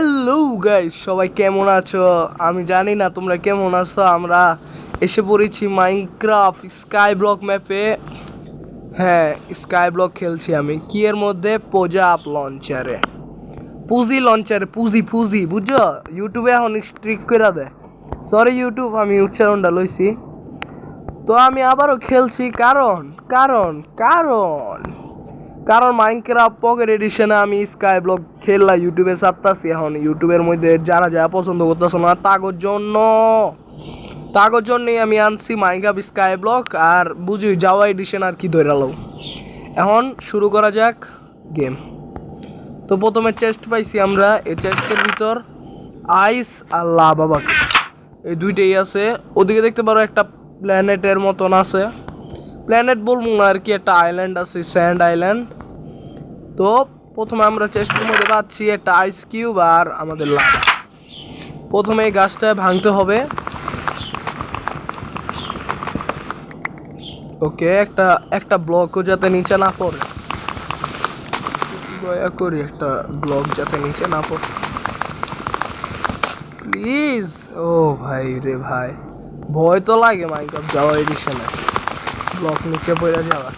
Hello guys, সবাই কেমন আছো? আমি জানি না তোমরা কেমন আছো। আমরা এসে পড়েছি মাইনক্রাফট স্কাই ব্লক ম্যাপে। হ্যাঁ, স্কাই ব্লক খেলছি আমি কি এর মধ্যে পোজা আপ লঞ্চারে, পুজি লঞ্চারে, পুজি পুজি বুঝছো? ইউটিউবে এখন স্ট্রিক করে দেয়। সরি ইউটিউব, আমি উচ্চারণটা লইছি। তো আমি আবারও খেলছি কারণ কারণ কারণ কারণ মাইনক্রাফট পকেট এডিশনে আমি স্কাই ব্লক খেললা ইউটিউবে ছাড়তাছি। এখন ইউটিউবের মধ্যে যারা যা পছন্দ করতেছ না তাগর জন্যই আমি আনছি মাইনক্রাফট স্কাই ব্লক। আর বুঝি যাওয়া এডিশন আর কি ধরালো। এখন শুরু করা যাক গেম। তো প্রথমে চেস্ট পাইছি আমরা। এই চেস্টের ভিতর আইস আর লাভা বাকি এই দুইটাই আছে। ওদিকে দেখতে পারো একটা প্ল্যানেটের মতন আছে। প্ল্যানেট বলবো না আর কি, একটা আইল্যান্ড আছে, স্যান্ড আইল্যান্ড। তো প্রথমে আমরা চেস্টের মধ্যে পাচ্ছি একটা আইস কিউব আর আমাদের লাভা। প্রথমে এই গাছটা ভাঙতে হবে। ওকে, একটা ব্লকও যাতে নিচে না পড়ে, দয়া করি একটা ব্লক যাতে নিচে না পড়ে প্লিজ। ও ভাই রে ভাই, ভয় তো লাগে মাইনক্রাফট যাওয়া এডিশনে ব্লক নিচে পড়ে যাওয়া।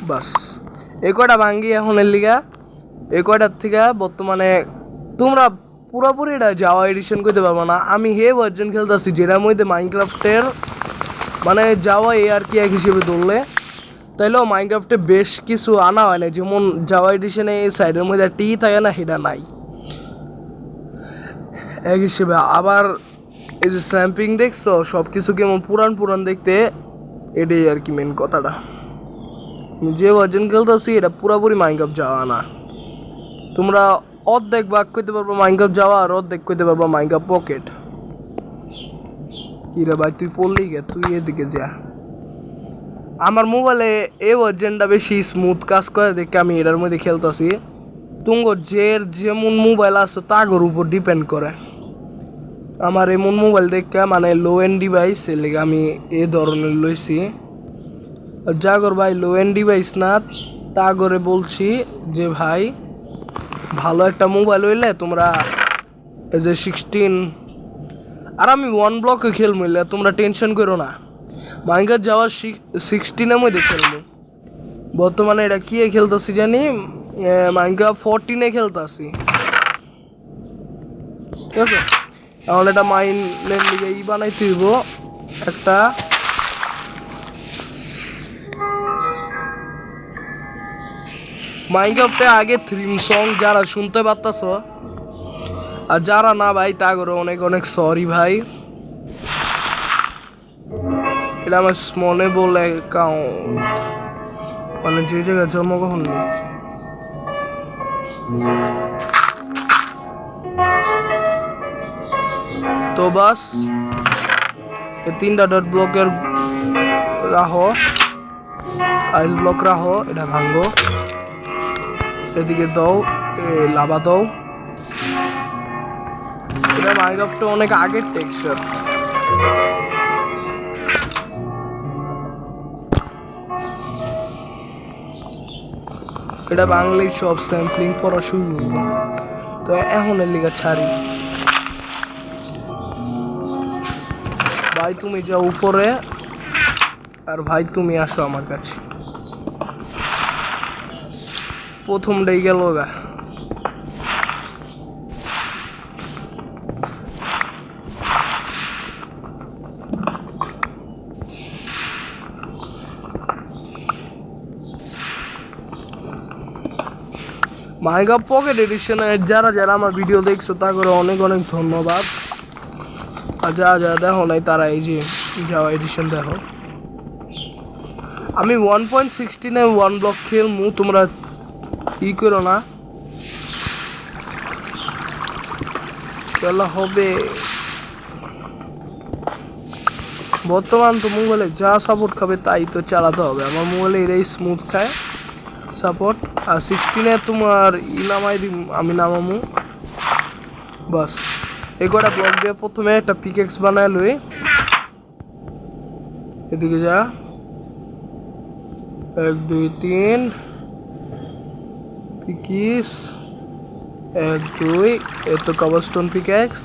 বাস এই কয়টা ভাঙ্গি এখন এর লিগা। এই কয়টার থেকে বর্তমানে তোমরা পুরোপুরি এটা যাওয়া এডিশন করতে পারবো না। আমি হে ভার্জন খেলতেছি যেটার মধ্যে মাইনক্রাফটের মানে যাওয়া এ আর কি এক হিসেবে ধরলে, তাইলেও মাইনক্রাফটে বেশ কিছু আনা হয় না। যেমন যাওয়া এডিশনে এই সাইডের মধ্যে টি থাকে না, সেটা নাই এক হিসেবে। আবার এই যে স্ল্যাম্পিং দেখছো, সব কিছু কেমন পুরান পুরান দেখতে, এটাই আর কি মেন কথাটা। যে ভার্জন খেলতেছি এটা পুরোপুরি মাইনক্রাফট যাওয়া না। তোমরা অর্ধেক ভাগ করতে পারবো মাইনক্রাফট যাওয়া, আর অর্ধেক করতে পারবো মাইনক্রাফট পকেট। কি রে ভাই, তুই পড়লি গে? তুই এদিকে যা। আমার মোবাইলে এই ভার্জনটা বেশি স্মুথ কাজ করে দেখে আমি এটার মধ্যে খেলতেছি। তুঙ্গ যেমন মোবাইল আছে তাগর উপর ডিপেন্ড করে। আমার এমন মোবাইল দেখে মানে লো এন্ড ডিভাইস, এর লেগে আমি এই ধরনের লইছি। জাগর ভাই লো এন্ড ডিভাইস না, তাগরে বলছি যে ভাই ভালো একটা মোবাইল হইলে তোমরা এই যে 16, আর আমি ওয়ান ব্লকে খেলবো, তোমরা টেনশন করো না। মাইনক্রাফট যাওয়ার 16-এর মধ্যে খেলবো। বর্তমানে এটা কি খেলতেছি জানি, মাইনক্রাফট 14-এ খেলতেছি, ঠিক আছে? তাহলে এটা মাইনের লিগে বানাইতে হইব একটা। মাইনক্রাফটে আগে থিম সং যারা শুনতে পারতাছ, আর যারা না ভাই তাগরে অনেক অনেক সরি ভাই। এটা আমার মনে বলে অ্যাকাউন্ট, মানে যে জায়গায় জন্মগ্রহণ নেই। তো বাস এই 3টা ডট ব্লকের রাখো, আইস ব্লক রাখো, এটা ভাঙবো। এদিকে দাও লাভা দাও। এটা মাইনক্রাফটে অনেক আগের টেক্সচার। এটা বাংলায় সব স্যাম্পলিং পড়া শুরু হইব। তো এখন এর লিগা ছাড়ি। ভাই তুমি যাও উপরে, আর ভাই তুমি আসো আমার কাছে। প্রথমটাই গেল গা। মাইনক্রাফট পকেট এডিশনের যারা যারা আমার ভিডিও দেখছো তা করে অনেক অনেক ধন্যবাদ। আর যারা যারা দেখো নাই তারা এই যে যাওয়া এডিশন দেখো। আমি 1.16-এ ওয়ান ব্লক খেলমু, তোমরা ই করো না, খেলা হবে। বর্তমান তো মোবাইলে যা সাপোর্ট খাবে তাই তো চালাতে হবে। আমার মোবাইলে এটাই স্মুথ খায় সাপোর্ট। আর 16-এ তোমার নামাই দিই, আমি নামামু। বাস এই কটা ব্লক দিয়ে প্রথমে একটা পিকেক্স বানায় লই। এদিকে যা, 1 2 3 পিকিস 1 2 এ তো কবস্টোন পিক্যাক্স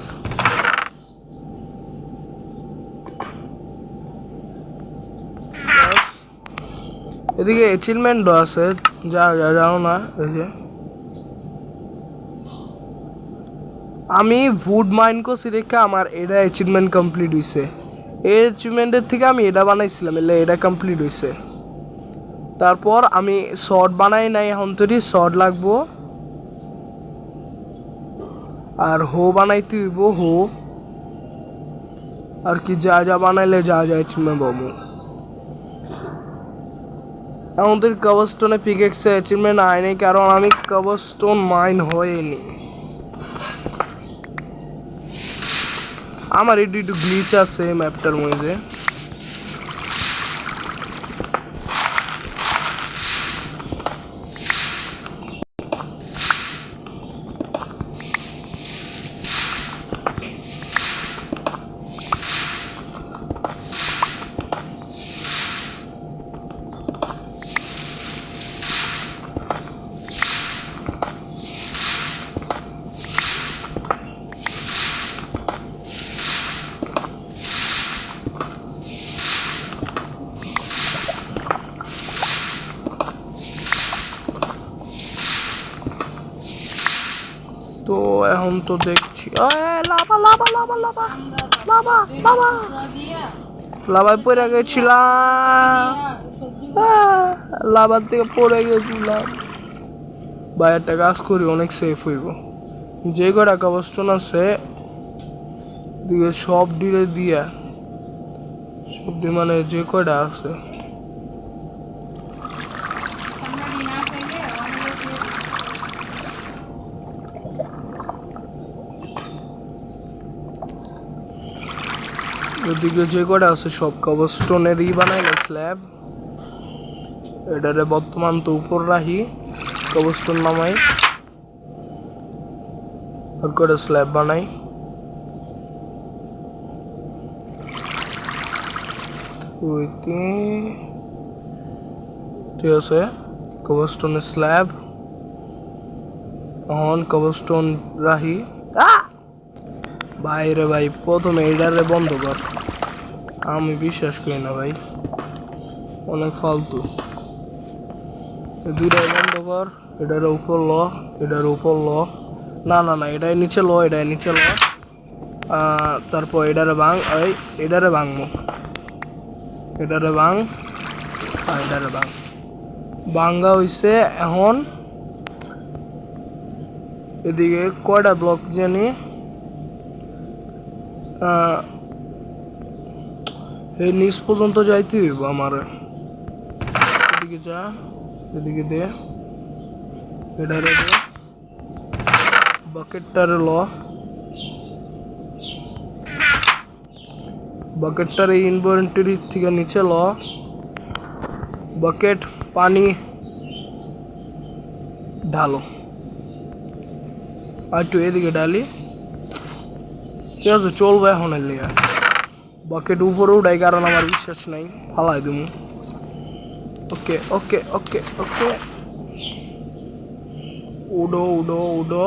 এদিকে অ্যাচিভমেন্টও আছে যা যা যাও না এই যে আমি উড মাইন করছি দেখে আমার এটা অ্যাচিভমেন্ট কমপ্লিট হইছে এই অ্যাচিভমেন্টের থেকে আমি এটা বানাইছিলাম এলে এটা কমপ্লিট হইছে তারপর আমি শর্ট বানাই নাই এখন তৈরি শর্ট লাগবো আর হো বানাইতে হইব হো আর কি যা যা বানাইলে যা যা অ্যাচিভমেন্ট পাবো আমাদের কবস্টোনে পিকেক্স অ্যাচিভমেন্ট আয় নাই কারণ আমি কবস্টোন মাইন হয়নি আমার একটু একটু গ্লিচ আছে ম্যাপটার মধ্যে তো এখন তো দেখছি lava lava lava lava lava lava লাভায় পড়ে গেছিলাম লাভার থেকে পড়ে গেছিলাম ভাই একটা কাজ করি অনেক সেফ হইব যে কটা কবস্টোন আছে দিকে সব ডিলে দিয়া সব মানে যে কটা আছে ওদিকে যে কটা আছে সব কবস্টোনেরই বানাইলে স্ল্যাব এটারে বর্তমান তো উপর রাখি কবস্টোন নামাই আর কটা স্ল্যাব বানাই ঠিক আছে কবস্টোনের স্ল্যাব এখন কবস্টোন রাখি বাইরে ভাই প্রথমে এটারে বন্ধ কর আমি বিশ্বাস করি না ভাই অনেক ফালতু দুইটাই বন্ধ কর এটার উপর ল এটার উপর ল না না না এটাই নিচে ল এটাই নিচে ল তারপর এটারে ভাঙ এই এটারে ভাঙবো এটারে ভাঙ আর এটারে ভাঙ ভাঙ্গা হইছে এখন এদিকে কয়টা ব্লক জানি এই নিচ পর্যন্ত যাইতে হইব আমার এদিকে যা এদিকে দে এটারে দে বাকেটটারে ল বাকেটটারে ইনভেন্টরি থেকে নিচে ল বাকেট পানি ঢালো আর একটু এদিকে ঢালি ঠিক আছে চলবে এখন এর লিগা বাকেট উপরে উঠাই কারণ আমার বিশ্বাস নাই ফালাই দিমু ওকে ওকে ওকে ওকে উডো উডো উডো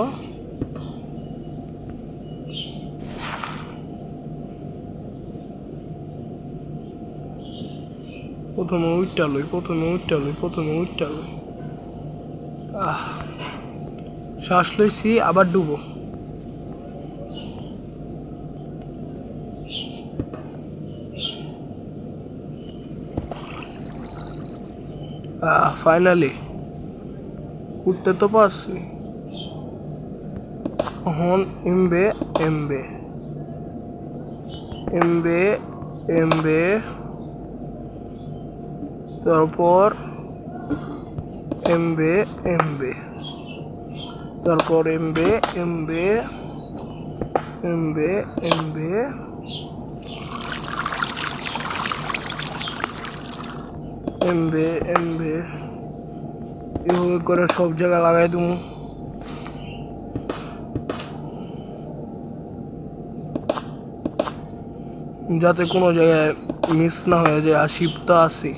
প্রথমে উইটটা লই প্রথমে উইটটা লই প্রথমে উইটটা লই শ্বাস লইছি আবার ডুবো ফাইনালি উঠতে তো পারছি এখন এমবে এমবে এমবে এমবে তারপর এমবে এমবে তারপর MBA MBA MBA MBA MBA MBA এভাবে করে সব জায়গায় লাগাই দেবো যাতে কোনো জায়গায় মিস না হয়ে যায় আর শিপ তো আসি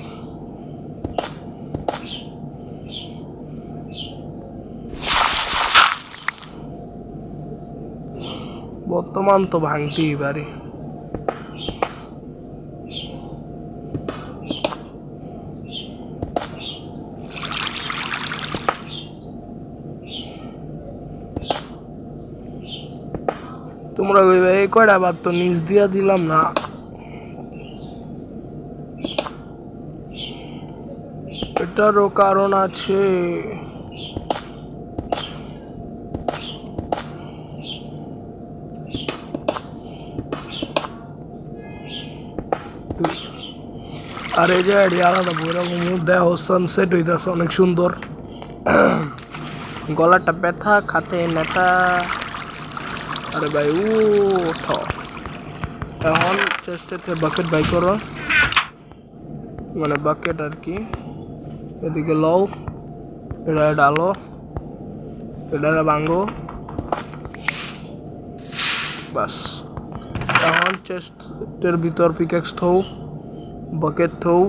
বর্তমান তো ভাঙতেই পারে। তোমরা এই কয়টা বার তো নিচ দিয়া দিলাম না। এটারও কারণ আছে। আর এই যে আলাদা বৈরকম দেহ সানসেট হইতেছে অনেক সুন্দর। গলাটা ব্যথা, খাতে নেতা। আরে ভাই উঠ। এখন চেষ্টাতে বাকেট বাই করো, মানে বাকেট আর কি। এদিকে লও, এটা ডালো, এটা ভাঙো, বাস। এখন চেস্টের ভিতর পিকেক্স থৌ, বাকেট থৌ,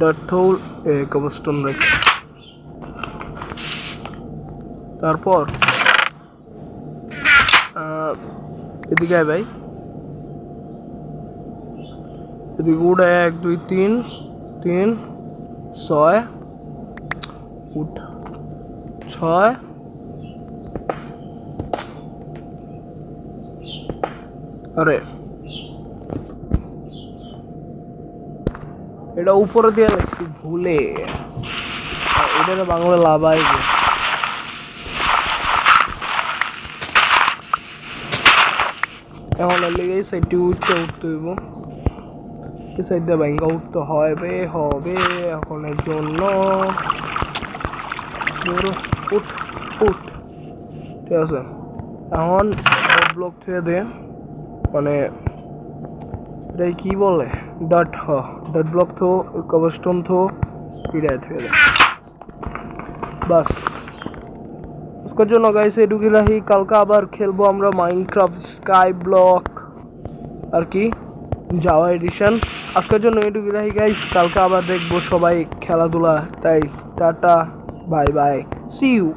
ডট থৌ, কবস্টন রেখে। তারপর এদিকে আয় ভাই, এদিকে উঠ 1 2 3 3 6 উঠ 6। আরে এটা উপরে দিয়ে লাগছি ভুলে, এটা বাংলা লাভাই। এখন লেগে সাইডটি উঠতে হইব, এই সাইড দিয়ে ভাঙ্গা উঠতে হবে এখনের জন্য। উঠ উঠ, ঠিক আছে। এখন ব্লক থেকে দে, মানে এটাই কি বলে, ডট ব্লক থো, কবস্টন থো, এটাই থেকে দে, বাস। আজকের জন্য গাইস এটুকুই রাখি। কালকে আবার খেলবো আমরা মাইনক্রাফট স্কাই ব্লক আর কি, জাভা এডিশন। আজকের জন্য এটুকুই রাখি গাইস, কালকে আবার দেখবো সবাই খেলাধুলা। তাই tata, bye bye, see you.